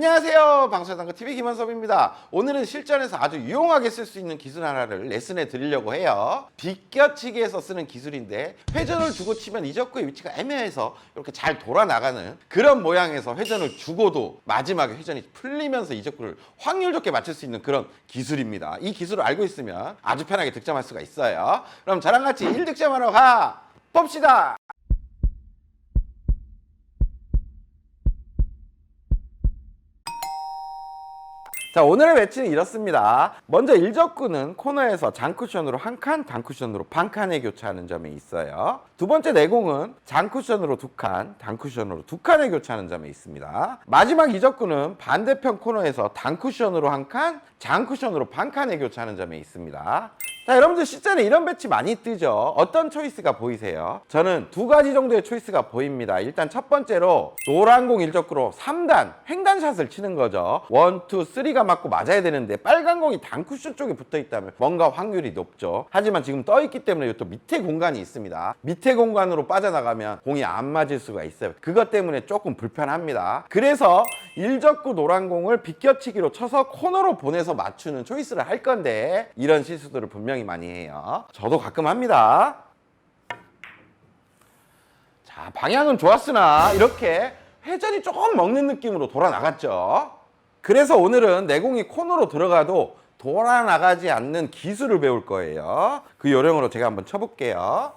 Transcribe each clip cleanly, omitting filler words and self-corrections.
안녕하세요. 방송당구 TV 김원섭입니다. 오늘은 실전에서 아주 유용하게 쓸 수 있는 기술 하나를 레슨해 드리려고 해요. 비껴치기에서 쓰는 기술인데 회전을 주고 치면 이적구의 위치가 애매해서 이렇게 잘 돌아 나가는 그런 모양에서 회전을 주고도 마지막에 회전이 풀리면서 이적구를 확률 좋게 맞출 수 있는 그런 기술입니다. 이 기술을 알고 있으면 아주 편하게 득점할 수가 있어요. 그럼 저랑 같이 1득점하러 가 봅시다. 자, 오늘의 매치는 이렇습니다. 먼저 1적구는 코너에서 장쿠션으로 한 칸, 단쿠션으로 반 칸에 교차하는 점에 있어요. 두 번째 내공은 장쿠션으로 두 칸, 단쿠션으로 두 칸에 교차하는 점에 있습니다. 마지막 2적구는 반대편 코너에서 단쿠션으로 한 칸, 장쿠션으로 반 칸에 교차하는 점에 있습니다. 자, 여러분들 실전에 이런 배치 많이 뜨죠. 어떤 초이스가 보이세요? 저는 두 가지 정도의 초이스가 보입니다. 일단 첫 번째로 노란 공 1적구로 3단 횡단샷을 치는 거죠. 1, 2, 3가 맞고 맞아야 되는데 빨간 공이 단쿠션 쪽에 붙어 있다면 뭔가 확률이 높죠. 하지만 지금 떠 있기 때문에 또 밑에 공간이 있습니다. 밑에 공간으로 빠져나가면 공이 안 맞을 수가 있어요. 그것 때문에 조금 불편합니다. 그래서 1적구 노란 공을 비껴치기로 쳐서 코너로 보내서 맞추는 초이스를 할 건데 이런 실수들을 분명히 많이 해요. 저도 가끔 합니다. 자, 방향은 좋았으나 이렇게 회전이 조금 먹는 느낌으로 돌아 나갔죠. 그래서 오늘은 내공이 코너로 들어가도 돌아 나가지 않는 기술을 배울 거예요. 그 요령으로 제가 한번 쳐볼게요.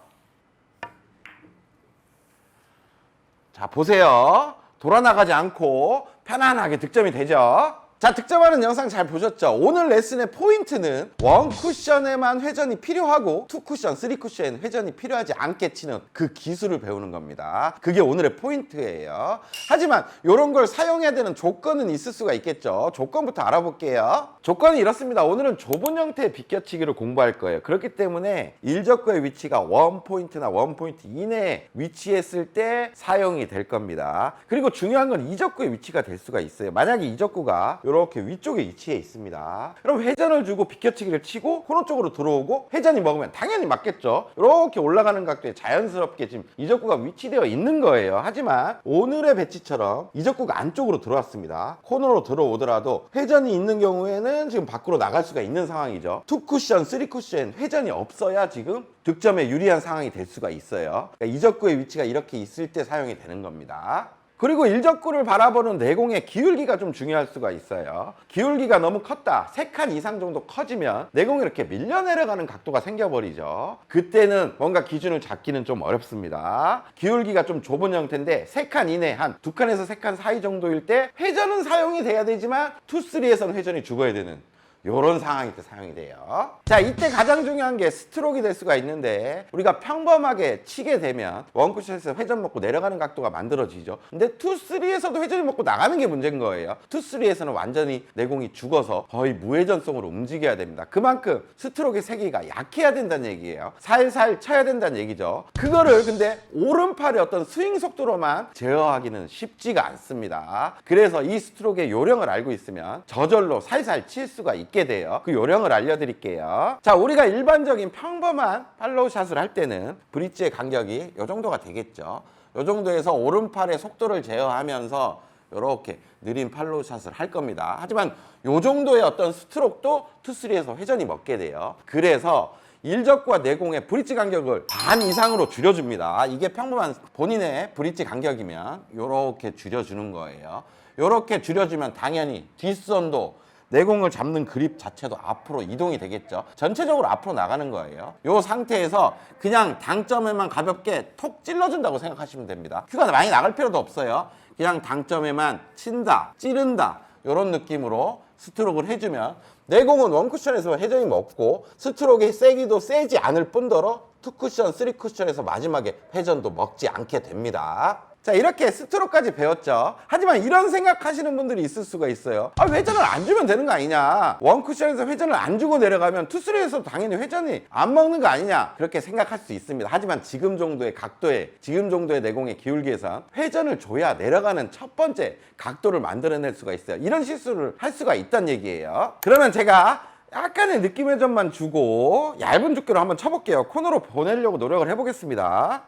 자, 보세요. 돌아 나가지 않고 편안하게 득점이 되죠. 자, 득점하는 영상 잘 보셨죠? 오늘 레슨의 포인트는 1쿠션에만 회전이 필요하고 2쿠션, 3쿠션에 회전이 필요하지 않게 치는 그 기술을 배우는 겁니다. 그게 오늘의 포인트예요. 하지만 이런 걸 사용해야 되는 조건은 있을 수가 있겠죠. 조건부터 알아볼게요. 조건이 이렇습니다. 오늘은 좁은 형태의 비껴치기를 공부할 거예요. 그렇기 때문에 1적구의 위치가 1포인트나 1포인트 이내에 위치했을 때 사용이 될 겁니다. 그리고 중요한 건 2적구의 위치가 될 수가 있어요. 만약에 2적구가 이렇게 위쪽에 위치해 있습니다. 그럼 회전을 주고 비껴치기를 치고 코너 쪽으로 들어오고 회전이 먹으면 당연히 맞겠죠. 이렇게 올라가는 각도에 자연스럽게 지금 이적구가 위치되어 있는 거예요. 하지만 오늘의 배치처럼 이적구가 안쪽으로 들어왔습니다. 코너로 들어오더라도 회전이 있는 경우에는 지금 밖으로 나갈 수가 있는 상황이죠. 2쿠션, 3쿠션 회전이 없어야 지금 득점에 유리한 상황이 될 수가 있어요. 그러니까 이적구의 위치가 이렇게 있을 때 사용이 되는 겁니다. 그리고 1적구를 바라보는 내공의 기울기가 좀 중요할 수가 있어요. 기울기가 너무 컸다. 3칸 이상 정도 커지면 내공이 이렇게 밀려 내려가는 각도가 생겨버리죠. 그때는 뭔가 기준을 잡기는 좀 어렵습니다. 기울기가 좀 좁은 형태인데 3칸 이내 한 2칸에서 3칸 사이 정도일 때 회전은 사용이 돼야 되지만 2, 3에서는 회전이 죽어야 되는 요런 상황일 때 사용이 돼요. 자, 이때 가장 중요한 게 스트로크가 될 수가 있는데 우리가 평범하게 치게 되면 원쿠션에서 회전 먹고 내려가는 각도가 만들어지죠. 근데 2, 3에서도 회전이 먹고 나가는 게 문제인 거예요. 2, 3에서는 완전히 내공이 죽어서 거의 무회전성으로 움직여야 됩니다. 그만큼 스트로크의 세기가 약해야 된다는 얘기예요. 살살 쳐야 된다는 얘기죠. 그거를 근데 오른팔의 어떤 스윙 속도로만 제어하기는 쉽지가 않습니다. 그래서 이 스트로크의 요령을 알고 있으면 저절로 살살 칠 수가 있게 돼요. 그 요령을 알려드릴게요. 자, 우리가 일반적인 평범한 팔로우 샷을 할 때는 브릿지의 간격이 이 정도가 되겠죠. 이 정도에서 오른팔의 속도를 제어하면서 이렇게 느린 팔로우 샷을 할 겁니다. 하지만 이 정도의 어떤 스트로크도 2, 3에서 회전이 먹게 돼요. 그래서 1적구와 내공의 브릿지 간격을 반 이상으로 줄여줍니다. 이게 평범한 본인의 브릿지 간격이면 이렇게 줄여주는 거예요. 이렇게 줄여주면 당연히 뒷선도 내공을 잡는 그립 자체도 앞으로 이동이 되겠죠. 전체적으로 앞으로 나가는 거예요. 이 상태에서 그냥 당점에만 가볍게 톡 찔러준다고 생각하시면 됩니다. 큐가 많이 나갈 필요도 없어요. 그냥 당점에만 친다, 찌른다 이런 느낌으로 스트로크를 해주면 내공은 원쿠션에서 회전이 먹고 스트로크의 세기도 세지 않을 뿐더러 2쿠션, 3쿠션에서 마지막에 회전도 먹지 않게 됩니다. 자, 이렇게 스트로크까지 배웠죠. 하지만 이런 생각하시는 분들이 있을 수가 있어요. 아, 회전을 안 주면 되는 거 아니냐. 원쿠션에서 회전을 안 주고 내려가면 투쓰리에서 당연히 회전이 안 먹는 거 아니냐. 그렇게 생각할 수 있습니다. 하지만 지금 정도의 각도에, 지금 정도의 내공의 기울기에서 회전을 줘야 내려가는 첫 번째 각도를 만들어낼 수가 있어요. 이런 실수를 할 수가 있다는 얘기예요. 그러면 제가 약간의 느낌 회전만 주고 얇은 두께로 한번 쳐볼게요. 코너로 보내려고 노력을 해보겠습니다.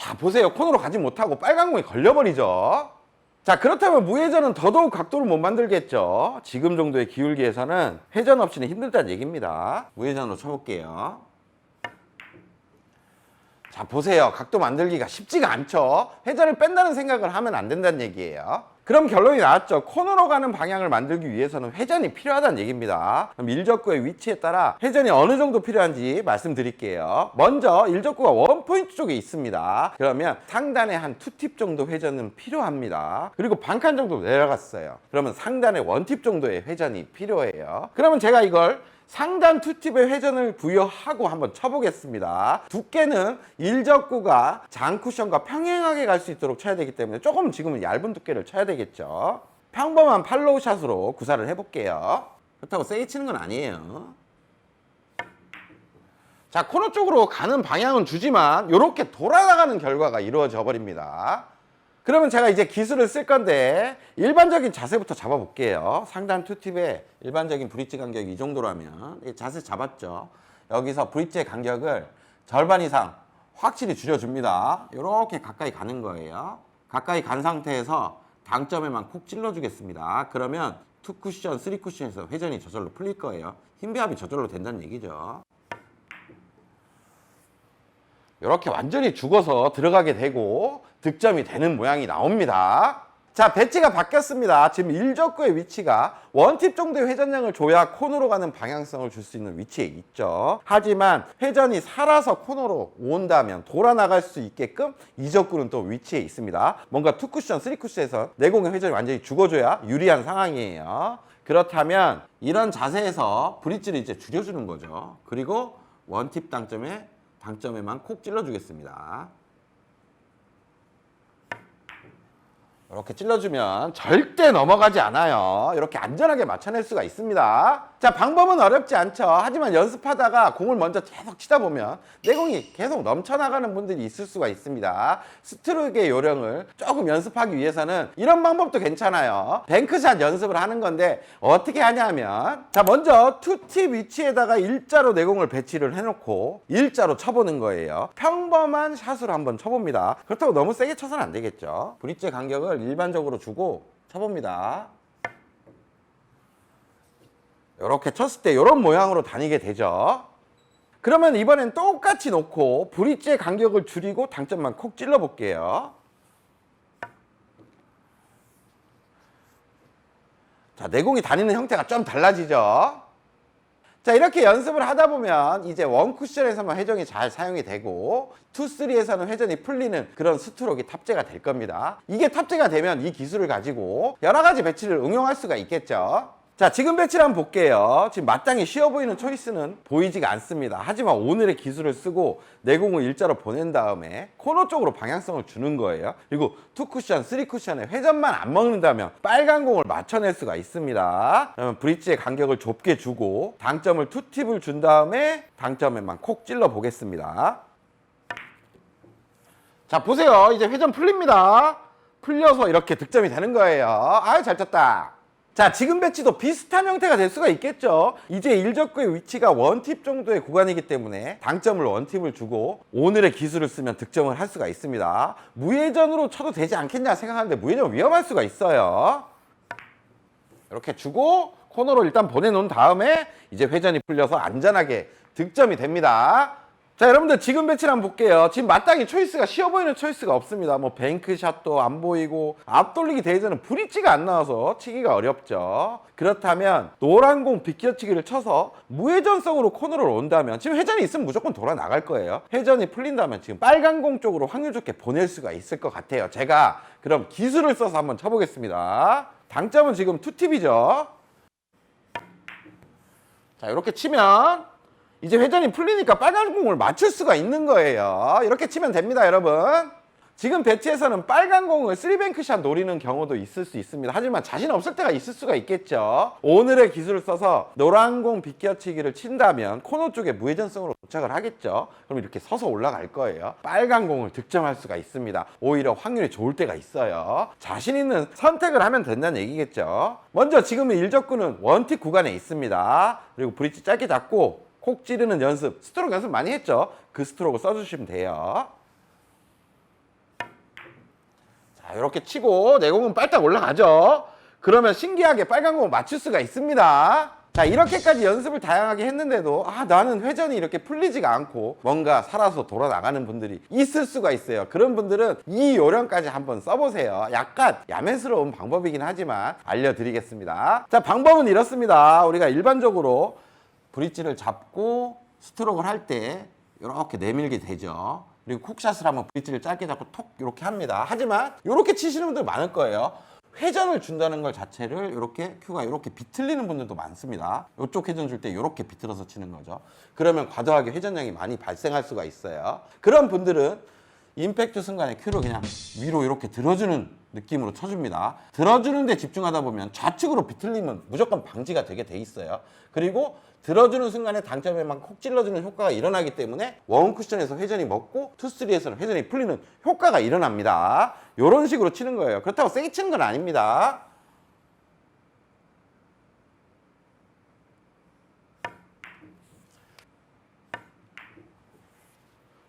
자, 보세요. 코너로 가지 못하고 빨간 공이 걸려버리죠. 자, 그렇다면 무회전은 더더욱 각도를 못 만들겠죠. 지금 정도의 기울기에서는 회전 없이는 힘들다는 얘기입니다. 무회전으로 쳐볼게요. 자, 보세요. 각도 만들기가 쉽지가 않죠. 회전을 뺀다는 생각을 하면 안 된다는 얘기예요. 그럼 결론이 나왔죠. 코너로 가는 방향을 만들기 위해서는 회전이 필요하다는 얘기입니다. 그럼 일적구의 위치에 따라 회전이 어느 정도 필요한지 말씀드릴게요. 먼저 일적구가 원포인트 쪽에 있습니다. 그러면 상단에 한 2팁 정도 회전은 필요합니다. 그리고 반칸 정도 내려갔어요. 그러면 상단에 1팁 정도의 회전이 필요해요. 그러면 제가 이걸 상단 2팁의 회전을 부여하고 한번 쳐보겠습니다. 두께는 일적구가 장쿠션과 평행하게 갈 수 있도록 쳐야 되기 때문에 조금 지금은 얇은 두께를 쳐야 되겠죠. 평범한 팔로우 샷으로 구사를 해볼게요. 그렇다고 세게 치는 건 아니에요. 자, 코너 쪽으로 가는 방향은 주지만 이렇게 돌아나가는 결과가 이루어져 버립니다. 그러면 제가 이제 기술을 쓸 건데 일반적인 자세부터 잡아볼게요. 상단 2팁의 일반적인 브릿지 간격이 이 정도라면 자세 잡았죠. 여기서 브릿지의 간격을 절반 이상 확실히 줄여줍니다. 이렇게 가까이 가는 거예요. 가까이 간 상태에서 당점에만 콕 찔러주겠습니다. 그러면 2쿠션, 3쿠션에서 회전이 저절로 풀릴 거예요. 힘 배합이 저절로 된다는 얘기죠. 이렇게 완전히 죽어서 들어가게 되고 득점이 되는 모양이 나옵니다. 자, 배치가 바뀌었습니다. 지금 일적구의 위치가 1팁 정도의 회전량을 줘야 코너로 가는 방향성을 줄 수 있는 위치에 있죠. 하지만 회전이 살아서 코너로 온다면 돌아 나갈 수 있게끔 이적구는 또 위치에 있습니다. 뭔가 2쿠션, 3쿠션에서 내공의 회전이 완전히 죽어줘야 유리한 상황이에요. 그렇다면 이런 자세에서 브릿지를 이제 줄여주는 거죠. 그리고 1팁 당점에만 콕 찔러주겠습니다. 이렇게 찔러주면 절대 넘어가지 않아요. 이렇게 안전하게 맞춰낼 수가 있습니다. 자, 방법은 어렵지 않죠. 하지만 연습하다가 공을 먼저 계속 치다 보면 내공이 계속 넘쳐나가는 분들이 있을 수가 있습니다. 스트로크의 요령을 조금 연습하기 위해서는 이런 방법도 괜찮아요. 뱅크샷 연습을 하는 건데 어떻게 하냐면, 자, 먼저 2팁 위치에다가 일자로 내공을 배치를 해놓고 일자로 쳐보는 거예요. 평범한 샷으로 한번 쳐봅니다. 그렇다고 너무 세게 쳐서는 안 되겠죠. 브릿지 간격을 일반적으로 주고 쳐봅니다. 이렇게 쳤을 때 이런 모양으로 다니게 되죠. 그러면 이번엔 똑같이 놓고 브릿지의 간격을 줄이고 당점만 콕 찔러 볼게요. 자, 내공이 다니는 형태가 좀 달라지죠. 자, 이렇게 연습을 하다 보면 이제 1쿠션에서만 회전이 잘 사용이 되고 2, 3에서는 회전이 풀리는 그런 스트로크가 탑재가 될 겁니다. 이게 탑재가 되면 이 기술을 가지고 여러 가지 배치를 응용할 수가 있겠죠. 자, 지금 배치를 한번 볼게요. 지금 마땅히 쉬워 보이는 초이스는 보이지가 않습니다. 하지만 오늘의 기술을 쓰고 내공을 일자로 보낸 다음에 코너 쪽으로 방향성을 주는 거예요. 그리고 2쿠션, 3쿠션에 회전만 안 먹는다면 빨간 공을 맞춰낼 수가 있습니다. 그러면 브릿지의 간격을 좁게 주고 당점을 2팁을 준 다음에 당점에만 콕 찔러 보겠습니다. 자, 보세요. 이제 회전 풀립니다. 풀려서 이렇게 득점이 되는 거예요. 아유, 잘 쳤다. 자, 지금 배치도 비슷한 형태가 될 수가 있겠죠. 이제 일적구의 위치가 1팁 정도의 구간이기 때문에 당점을 1팁을 주고 오늘의 기술을 쓰면 득점을 할 수가 있습니다. 무회전으로 쳐도 되지 않겠냐 생각하는데 무회전 위험할 수가 있어요. 이렇게 주고 코너로 일단 보내놓은 다음에 이제 회전이 풀려서 안전하게 득점이 됩니다. 자, 여러분들 지금 배치를 한번 볼게요. 지금 마땅히 초이스가 쉬워 보이는 초이스가 없습니다. 뭐 뱅크샷도 안 보이고 앞돌리기 대회전은 브릿지가 안 나와서 치기가 어렵죠. 그렇다면 노란 공 비껴치기를 쳐서 무회전성으로 코너를 온다면 지금 회전이 있으면 무조건 돌아 나갈 거예요. 회전이 풀린다면 지금 빨간 공 쪽으로 확률 좋게 보낼 수가 있을 것 같아요. 제가 그럼 기술을 써서 한번 쳐보겠습니다. 당점은 지금 2팁이죠. 자, 이렇게 치면 이제 회전이 풀리니까 빨간 공을 맞출 수가 있는 거예요. 이렇게 치면 됩니다, 여러분. 지금 배치에서는 빨간 공을 3뱅크샷 노리는 경우도 있을 수 있습니다. 하지만 자신 없을 때가 있을 수가 있겠죠. 오늘의 기술을 써서 노란 공 비껴치기를 친다면 코너 쪽에 무회전성으로 도착을 하겠죠. 그럼 이렇게 서서 올라갈 거예요. 빨간 공을 득점할 수가 있습니다. 오히려 확률이 좋을 때가 있어요. 자신 있는 선택을 하면 된다는 얘기겠죠. 먼저 지금은 일적구는 1팁 구간에 있습니다. 그리고 브릿지 짧게 잡고 콕 찌르는 연습, 스트로크 연습 많이 했죠? 그 스트로크 써주시면 돼요. 자, 이렇게 치고 내공은 빨딱 올라가죠. 그러면 신기하게 빨간 공 맞출 수가 있습니다. 자, 이렇게까지 연습을 다양하게 했는데도 나는 회전이 이렇게 풀리지가 않고 뭔가 살아서 돌아 나가는 분들이 있을 수가 있어요. 그런 분들은 이 요령까지 한번 써보세요. 약간 야매스러운 방법이긴 하지만 알려드리겠습니다. 자, 방법은 이렇습니다. 우리가 일반적으로 브릿지를 잡고 스트로크를 할 때 이렇게 내밀게 되죠. 그리고 콕샷을 하면 브릿지를 짧게 잡고 톡 이렇게 합니다. 하지만 이렇게 치시는 분들 많을 거예요. 회전을 준다는 걸 자체를 이렇게 큐가 이렇게 비틀리는 분들도 많습니다. 이쪽 회전 줄 때 이렇게 비틀어서 치는 거죠. 그러면 과도하게 회전량이 많이 발생할 수가 있어요. 그런 분들은 임팩트 순간에 큐를 그냥 위로 이렇게 들어주는 느낌으로 쳐줍니다. 들어주는 데 집중하다 보면 좌측으로 비틀리면 무조건 방지가 되게 돼 있어요. 그리고 들어주는 순간에 당점에만 콕 찔러주는 효과가 일어나기 때문에 원 쿠션에서 회전이 먹고 투쓰리에서는 회전이 풀리는 효과가 일어납니다. 이런 식으로 치는 거예요. 그렇다고 세게 치는 건 아닙니다.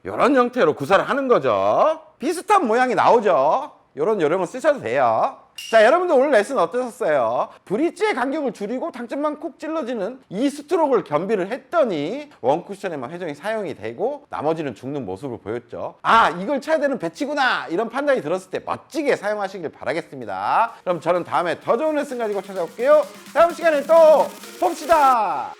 이런 형태로 구사를 하는 거죠. 비슷한 모양이 나오죠. 이런 요령을 쓰셔도 돼요. 자, 여러분들 오늘 레슨 어떠셨어요? 브릿지의 간격을 줄이고 당점만 콕 찔러지는 이 스트로크를 겸비를 했더니 원쿠션에만 회전이 사용이 되고 나머지는 죽는 모습을 보였죠. 이걸 쳐야 되는 배치구나, 이런 판단이 들었을 때 멋지게 사용하시길 바라겠습니다. 그럼 저는 다음에 더 좋은 레슨 가지고 찾아올게요. 다음 시간에 또 봅시다.